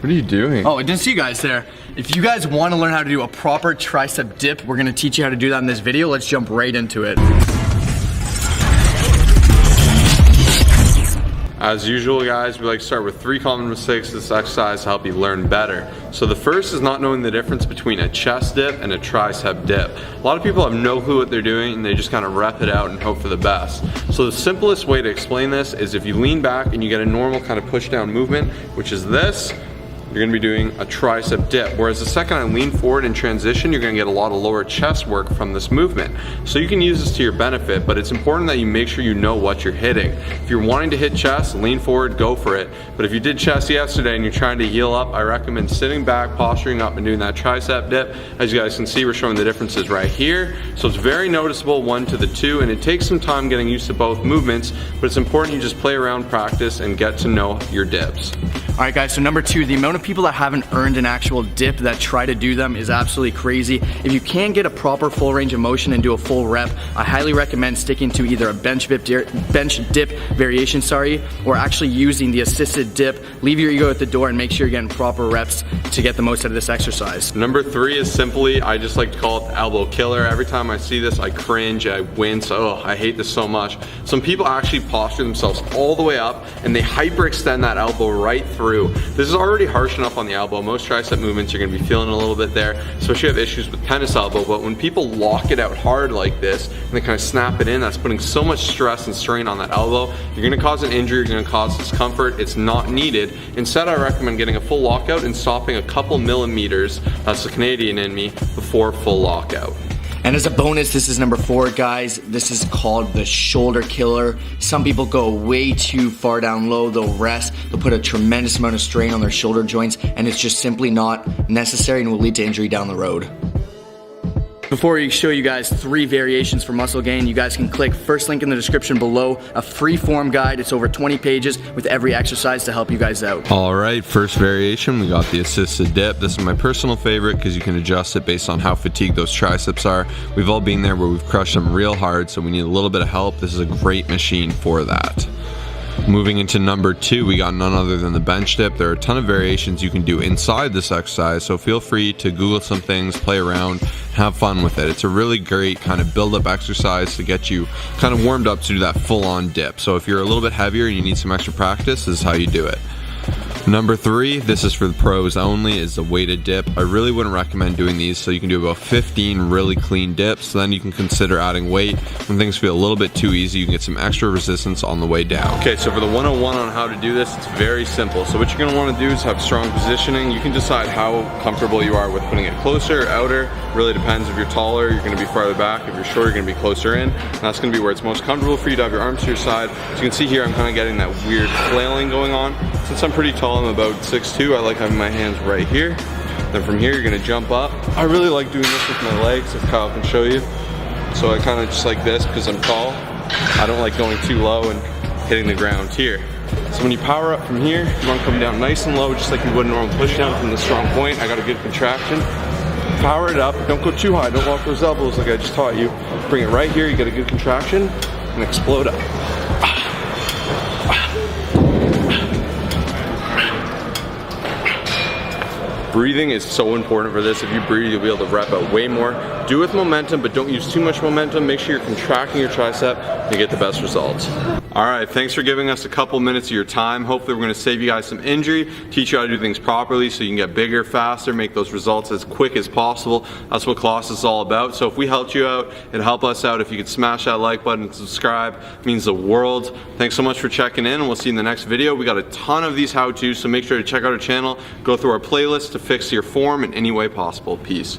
What are you doing? Oh, I didn't see you guys there. If you guys want to learn how to do a proper tricep dip, we're gonna teach you how to do that in this video. Let's jump right into it. As usual, guys, we like to start with 3 common mistakes of this exercise to help you learn better. So the first is not knowing the difference between a chest dip and a tricep dip. A lot of people have no clue what they're doing and they just kind of rep it out and hope for the best. So the simplest way to explain this is if you lean back and you get a normal kind of push down movement, which is this, you're gonna be doing a tricep dip. Whereas the second I lean forward and transition, you're gonna get a lot of lower chest work from this movement. So you can use this to your benefit, but it's important that you make sure you know what you're hitting. If you're wanting to hit chest, lean forward, go for it. But if you did chest yesterday and you're trying to heal up, I recommend sitting back, posturing up, and doing that tricep dip. As you guys can see, we're showing the differences right here. So it's very noticeable, 1 to the 2, and it takes some time getting used to both movements, but it's important you just play around, practice, and get to know your dips. All right, guys, so number 2, the amount of people that haven't earned an actual dip that try to do them is absolutely crazy. If you can get a proper full range of motion and do a full rep, I highly recommend sticking to either a bench dip variation, or actually using the assisted dip. Leave your ego at the door and make sure you're getting proper reps to get the most out of this exercise. Number 3 is simply, I just like to call it the elbow killer. Every time I see this, I cringe, I wince. Oh, I hate this so much. Some people actually posture themselves all the way up and they hyperextend that elbow right through. This is already harsh enough on the elbow. Most tricep movements you're gonna be feeling a little bit there, especially if you have issues with tennis elbow, but when people lock it out hard like this and they kind of snap it in, that's putting so much stress and strain on that elbow. You're gonna cause an injury, you're gonna cause discomfort. It's not needed. Instead, I recommend getting a full lockout and stopping a couple millimeters, that's the Canadian in me, before full lockout. And as a bonus, this is number 4, guys. This is called the shoulder killer. Some people go way too far down low, they'll rest, they'll put a tremendous amount of strain on their shoulder joints, and it's just simply not necessary and will lead to injury down the road. Before we show you guys 3 variations for muscle gain, you guys can click first link in the description below, a free form guide. It's over 20 pages with every exercise to help you guys out. All right, first variation, we got the assisted dip. This is my personal favorite because you can adjust it based on how fatigued those triceps are. We've all been there where we've crushed them real hard, so we need a little bit of help. This is a great machine for that. Moving into number 2, we got none other than the bench dip. There are a ton of variations you can do inside this exercise, so feel free to Google some things, play around, have fun with it. It's a really great kind of build-up exercise to get you kind of warmed up to do that full-on dip. So if you're a little bit heavier and you need some extra practice, this is how you do it. Number 3, this is for the pros only, is the weighted dip. I really wouldn't recommend doing these, so you can do about 15 really clean dips, then you can consider adding weight. When things feel a little bit too easy, you can get some extra resistance on the way down. Okay, so for the 101 on how to do this, it's very simple. So what you're gonna wanna do is have strong positioning. You can decide how comfortable you are with putting it closer, outer. Really depends. If you're taller, you're gonna be farther back. If you're short, you're gonna be closer in. And that's gonna be where it's most comfortable for you to have your arms to your side. So you can see here, I'm kind of getting that weird flailing going on. Since I'm pretty tall, I'm about 6'2", I like having my hands right here. Then from here, you're gonna jump up. I really like doing this with my legs, if Kyle can show you. So I kind of just like this because I'm tall. I don't like going too low and hitting the ground here. So when you power up from here, you want to come down nice and low, just like you would a normal push down from the strong point. I got a good contraction. Power it up, don't go too high, don't walk those elbows like I just taught you. Bring it right here, you get a good contraction, and explode up. Breathing is so important for this. If you breathe, you'll be able to rep out way more. Do it with momentum, but don't use too much momentum. Make sure you're contracting your tricep and you get the best results. All right, thanks for giving us a couple minutes of your time. Hopefully we're gonna save you guys some injury, teach you how to do things properly so you can get bigger, faster, make those results as quick as possible. That's what Colossus is all about. So if we helped you out, it'd help us out. If you could smash that like button and subscribe, it means the world. Thanks so much for checking in, and we'll see you in the next video. We got a ton of these how-tos, so make sure to check out our channel, go through our playlist to fix your form in any way possible. Peace.